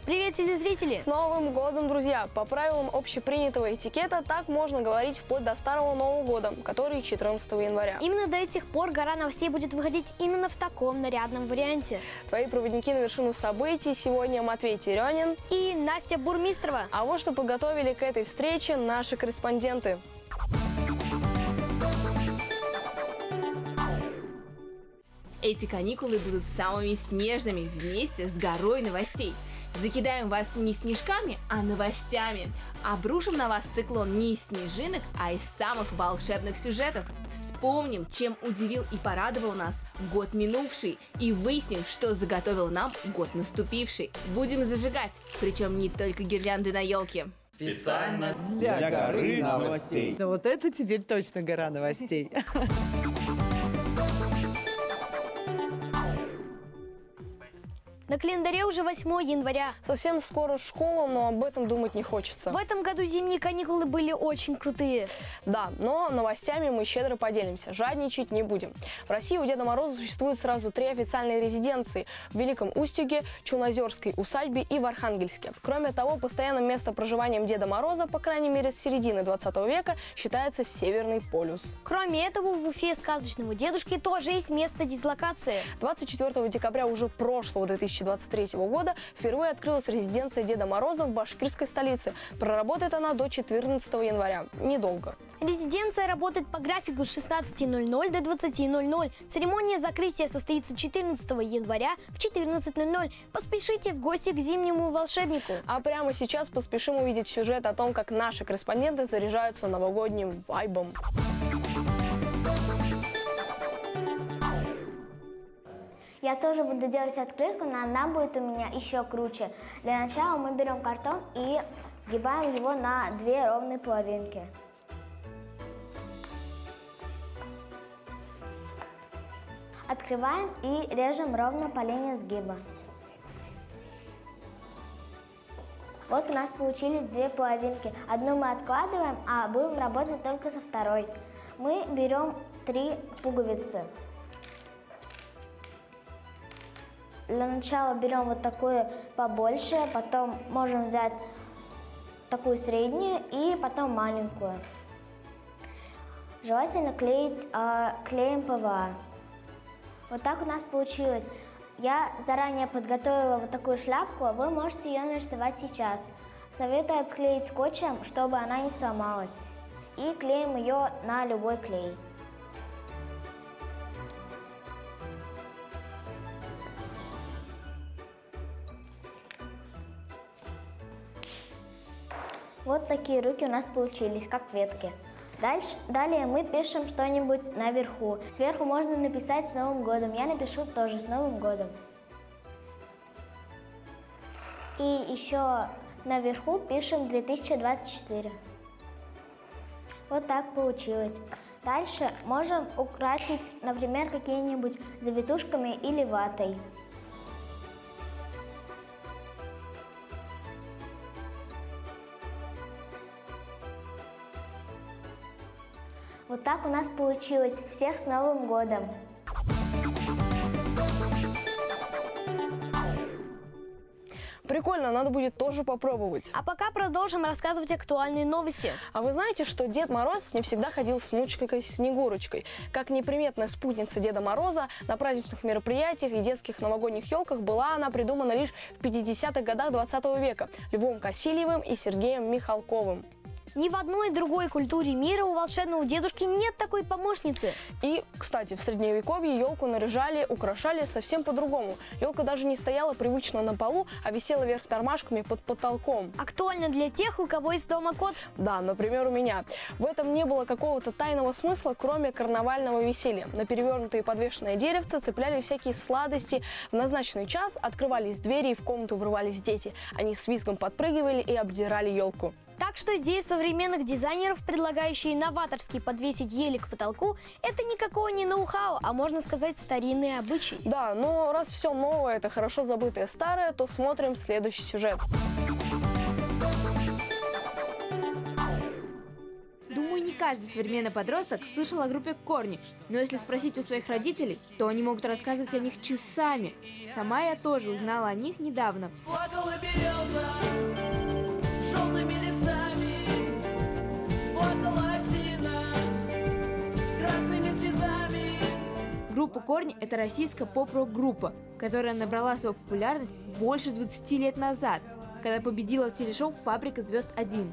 Привет, телезрители! С Новым годом, друзья! По правилам общепринятого этикета так можно говорить вплоть до Старого Нового года, который 14 января. Именно до этих пор «Гора новостей» будет выходить именно в таком нарядном варианте. Твои проводники на вершину событий сегодня Матвей Теренин и Настя Бурмистрова. А вот что подготовили к этой встрече наши корреспонденты. Эти каникулы будут самыми снежными вместе с горой новостей. Закидаем вас не снежками, а новостями. Обрушим на вас циклон не из снежинок, а из самых волшебных сюжетов. Вспомним, чем удивил и порадовал нас год минувший, и выясним, что заготовил нам год наступивший. Будем зажигать, причем не только гирлянды на елке. Специально для горы новостей. Ну вот это теперь точно гора новостей. На календаре уже 8 января. Совсем скоро школа, но об этом думать не хочется. В этом году зимние каникулы были очень крутые. Да, но новостями мы щедро поделимся, жадничать не будем. В России у Деда Мороза существует сразу 3 официальные резиденции – в Великом Устюге, Чунозерской усадьбе и в Архангельске. Кроме того, постоянным местом проживания Деда Мороза, по крайней мере с середины 20 века, считается Северный полюс. Кроме этого, в Уфе сказочного дедушки тоже есть место дислокации. 24 декабря уже прошлого 2023 года впервые открылась резиденция Деда Мороза в башкирской столице. Проработает она до 14 января. Недолго. Резиденция работает по графику с 16:00 до 20:00. Церемония закрытия состоится 14 января в 14:00. Поспешите в гости к зимнему волшебнику. А прямо сейчас поспешим увидеть сюжет о том, как наши корреспонденты заряжаются новогодним вайбом. Я тоже буду делать открытку, но она будет у меня еще круче. Для начала мы берем картон и сгибаем его на 2 ровные половинки. Открываем и режем ровно по линии сгиба. Вот у нас получились 2 половинки. Одну мы откладываем, а будем работать только со второй. Мы берем 3 пуговицы. Для начала берем вот такую побольше, потом можем взять такую среднюю и потом маленькую. Желательно клеить клеем ПВА. Вот так у нас получилось. Я заранее подготовила вот такую шляпку, а вы можете ее нарисовать сейчас. Советую обклеить скотчем, чтобы она не сломалась. И клеим ее на любой клей. Вот такие руки у нас получились, как ветки. Далее мы пишем что-нибудь наверху. Сверху можно написать «С Новым годом». Я напишу тоже «С Новым годом». И еще наверху пишем 2024. Вот так получилось. Дальше можем украсить, например, какими-нибудь завитушками или ватой. Вот так у нас получилось. Всех с Новым годом! Прикольно, надо будет тоже попробовать. А пока продолжим рассказывать актуальные новости. А вы знаете, что Дед Мороз не всегда ходил с внучкой Снегурочкой? Как неприметная спутница Деда Мороза, на праздничных мероприятиях и детских новогодних елках была она придумана лишь в 50-х годах 20 века Львом Косильевым и Сергеем Михалковым. Ни в одной другой культуре мира у волшебного дедушки нет такой помощницы. И, кстати, в средневековье елку наряжали, украшали совсем по-другому. Елка даже не стояла привычно на полу, а висела вверх тормашками под потолком. Актуально для тех, у кого есть дома кот. Да, например, у меня. В этом не было какого-то тайного смысла, кроме карнавального веселья. На перевернутые подвешенные деревца цепляли всякие сладости. В назначенный час открывались двери, и в комнату врывались дети. Они с визгом подпрыгивали и обдирали елку. Так что идея современных дизайнеров, предлагающие новаторски подвесить еле к потолку, это никакое не ноу-хау, а можно сказать старинный обычай. Да, но раз все новое – это хорошо забытое старое, то смотрим следующий сюжет. Думаю, не каждый современный подросток слышал о группе «Корни», но если спросить у своих родителей, то они могут рассказывать о них часами. Сама я тоже узнала о них недавно. Плакал и береза желтыми листами, плакала осина красными слезами. Группа «Корни» — это российская поп-рок-группа, которая набрала свою популярность больше 20 лет назад, когда победила в телешоу «Фабрика звезд-1».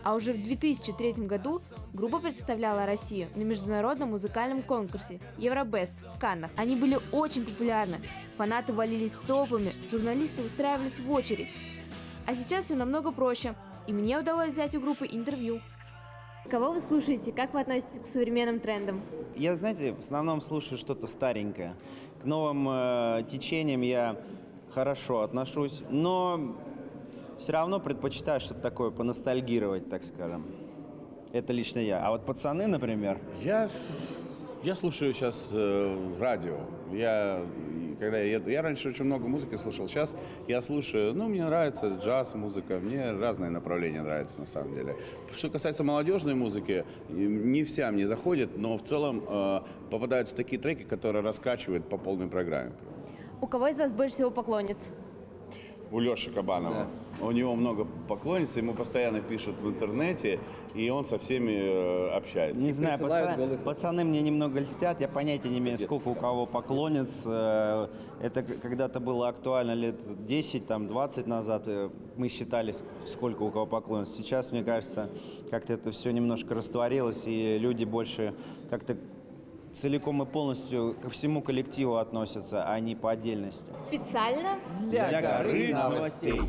А уже в 2003 году группа представляла Россию на международном музыкальном конкурсе Евробест в Каннах. Они были очень популярны, фанаты валились толпами, журналисты устраивались в очередь. А сейчас все намного проще, и мне удалось взять у группы интервью. Кого вы слушаете? Как вы относитесь к современным трендам? Я, знаете, в основном слушаю что-то старенькое. К новым течениям я хорошо отношусь, но все равно предпочитаю что-то такое поностальгировать, так скажем. Это лично я. А вот пацаны, например... Я слушаю сейчас радио. Когда я еду, я раньше очень много музыки слушал. Сейчас я слушаю, мне нравится джаз-музыка, мне разные направления нравятся на самом деле. Что касается молодежной музыки, не вся мне заходит, но в целом попадаются такие треки, которые раскачивают по полной программе. У кого из вас больше всего поклонниц? У Леши Кабанова. У него много поклонниц, ему постоянно пишут в интернете, и он со всеми общается. Не знаю, пацаны мне немного льстят, я понятия не имею, сколько у кого поклонниц. Это когда-то было актуально лет 10, 20 назад. Мы считали, сколько у кого поклонниц. Сейчас, мне кажется, как-то это все немножко растворилось, и люди больше как-то целиком и полностью ко всему коллективу относятся, а не по отдельности. Специально? Для горы новостей.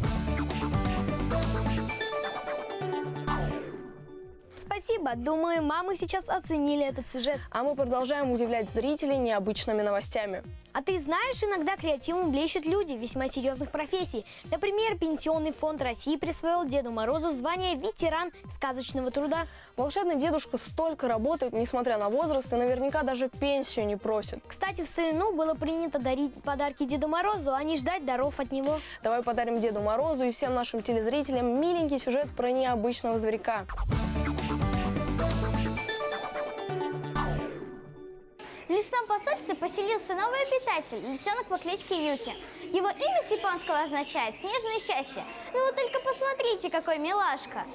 Спасибо. Думаю, мамы сейчас оценили этот сюжет. А мы продолжаем удивлять зрителей необычными новостями. А ты знаешь, иногда креативом блещут люди весьма серьезных профессий. Например, Пенсионный фонд России присвоил Деду Морозу звание ветеран сказочного труда. Волшебный дедушка столько работает, несмотря на возраст, и наверняка даже пенсию не просит. Кстати, в старину было принято дарить подарки Деду Морозу, а не ждать даров от него. Давай подарим Деду Морозу и всем нашим телезрителям миленький сюжет про необычного зверька. В лесном посольстве поселился новый обитатель, лисенок по кличке Юки. Его имя с японского означает «снежное счастье». Ну вы только посмотрите, какой милашка.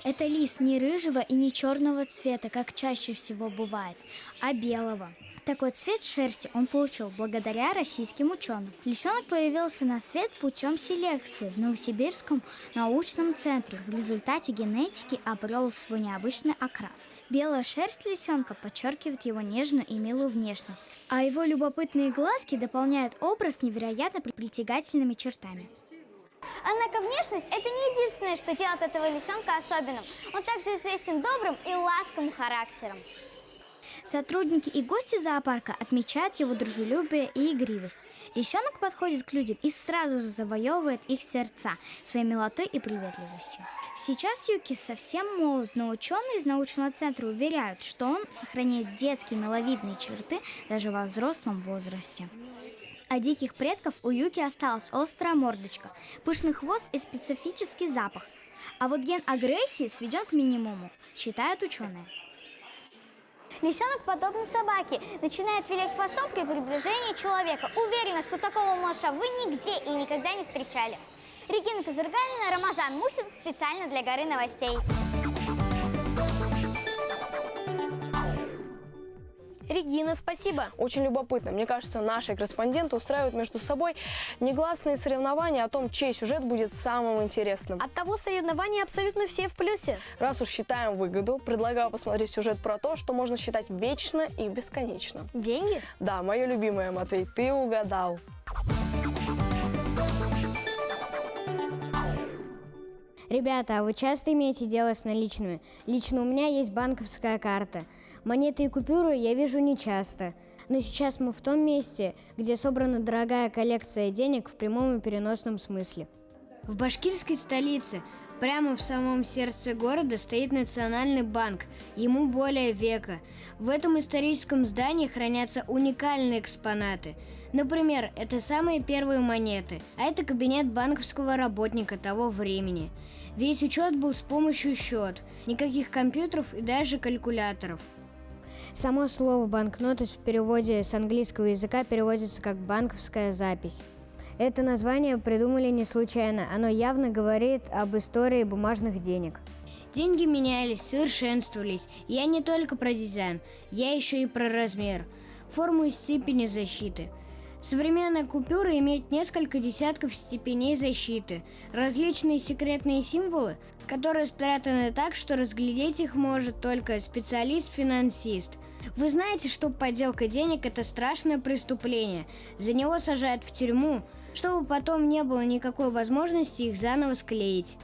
Это лис не рыжего и не черного цвета, как чаще всего бывает, а белого. Такой цвет шерсти он получил благодаря российским ученым. Лисенок появился на свет путем селекции в Новосибирском научном центре. В результате генетики обрел свой необычный окрас. Белая шерсть лисенка подчеркивает его нежную и милую внешность, а его любопытные глазки дополняют образ невероятно притягательными чертами. Однако внешность – это не единственное, что делает этого лисенка особенным. Он также известен добрым и ласковым характером. Сотрудники и гости зоопарка отмечают его дружелюбие и игривость. Лисенок подходит к людям и сразу же завоевывает их сердца своей милотой и приветливостью. Сейчас Юки совсем молод, но ученые из научного центра уверяют, что он сохраняет детские миловидные черты даже во взрослом возрасте. От диких предков у Юки осталась острая мордочка, пышный хвост и специфический запах. А вот ген агрессии сведен к минимуму, считают ученые. Лисенок, подобно собаке, начинает вилять хвостом при приближении человека. Уверена, что такого малыша вы нигде и никогда не встречали. Регина Казыргалина, Рамазан Мусин специально для горы новостей. Регина, спасибо. Очень любопытно. Мне кажется, наши корреспонденты устраивают между собой негласные соревнования о том, чей сюжет будет самым интересным. От того соревнования абсолютно все в плюсе. Раз уж считаем выгоду, предлагаю посмотреть сюжет про то, что можно считать вечно и бесконечно. Деньги? Да, мое любимое, Матвей, ты угадал. Ребята, а вы часто имеете дело с наличными? Лично у меня есть банковская карта. Монеты и купюры я вижу нечасто. Но сейчас мы в том месте, где собрана дорогая коллекция денег в прямом и переносном смысле. В башкирской столице Прямо в самом сердце города стоит Национальный банк, ему более века. В этом историческом здании хранятся уникальные экспонаты. Например, это самые первые монеты, а это кабинет банковского работника того времени. Весь учет был с помощью счет, никаких компьютеров и даже калькуляторов. Само слово «банкнота» в переводе с английского языка переводится как «банковская запись». Это название придумали не случайно, оно явно говорит об истории бумажных денег. Деньги менялись, совершенствовались. Я не только про дизайн, я еще и про размер, форму и степени защиты. Современная купюра имеет несколько десятков степеней защиты, различные секретные символы, которые спрятаны так, что разглядеть их может только специалист-финансист. Вы знаете, что подделка денег – это страшное преступление. За него сажают в тюрьму, чтобы потом не было никакой возможности их заново склеить.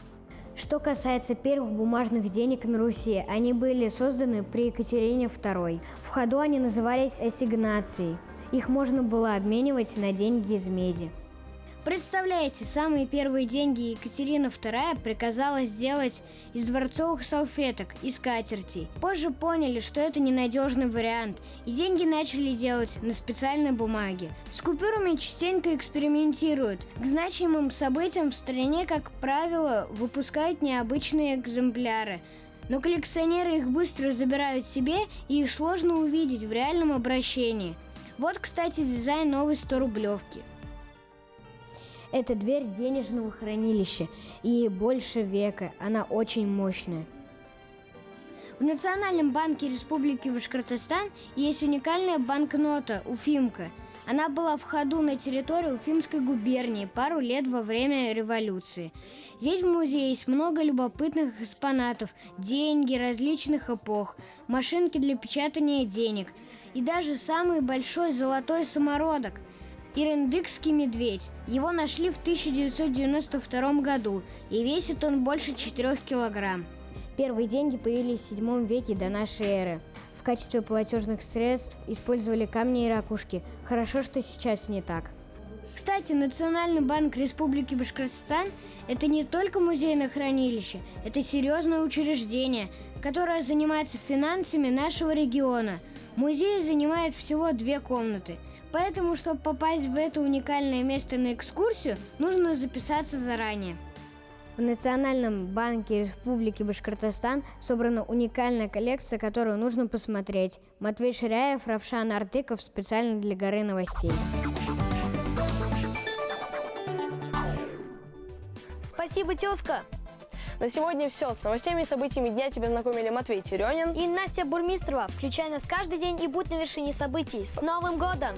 Что касается первых бумажных денег на Руси, они были созданы при Екатерине II. В ходу они назывались ассигнацией. Их можно было обменивать на деньги из меди. Представляете, самые первые деньги Екатерина II приказала сделать из дворцовых салфеток и скатертей. Позже поняли, что это ненадежный вариант, и деньги начали делать на специальной бумаге. С купюрами частенько экспериментируют. К значимым событиям в стране, как правило, выпускают необычные экземпляры. Но коллекционеры их быстро забирают себе, и их сложно увидеть в реальном обращении. Вот, кстати, дизайн новой 100-рублевки. Это дверь денежного хранилища, и ей больше века, она очень мощная. В Национальном банке Республики Башкортостан есть уникальная банкнота «Уфимка». Она была в ходу на территории Уфимской губернии пару лет во время революции. Здесь в музее есть много любопытных экспонатов, деньги различных эпох, машинки для печатания денег и даже самый большой золотой самородок – Ирендыкский медведь. Его нашли в 1992 году, и весит он больше 4 килограмм. Первые деньги появились в 7 веке до нашей эры. В качестве платежных средств использовали камни и ракушки. Хорошо, что сейчас не так. Кстати, Национальный банк Республики Башкортостан – это не только музейное хранилище, это серьезное учреждение, которое занимается финансами нашего региона. Музей занимает всего 2 комнаты. Поэтому, чтобы попасть в это уникальное место на экскурсию, нужно записаться заранее. В Национальном банке Республики Башкортостан собрана уникальная коллекция, которую нужно посмотреть. Матвей Ширяев, Равшан Артыков специально для «Горы новостей». Спасибо, тезка. На сегодня все. С новостями и событиями дня тебя знакомили Матвей Теренин И Настя Бурмистрова. Включай нас каждый день и будь на вершине событий. С Новым годом!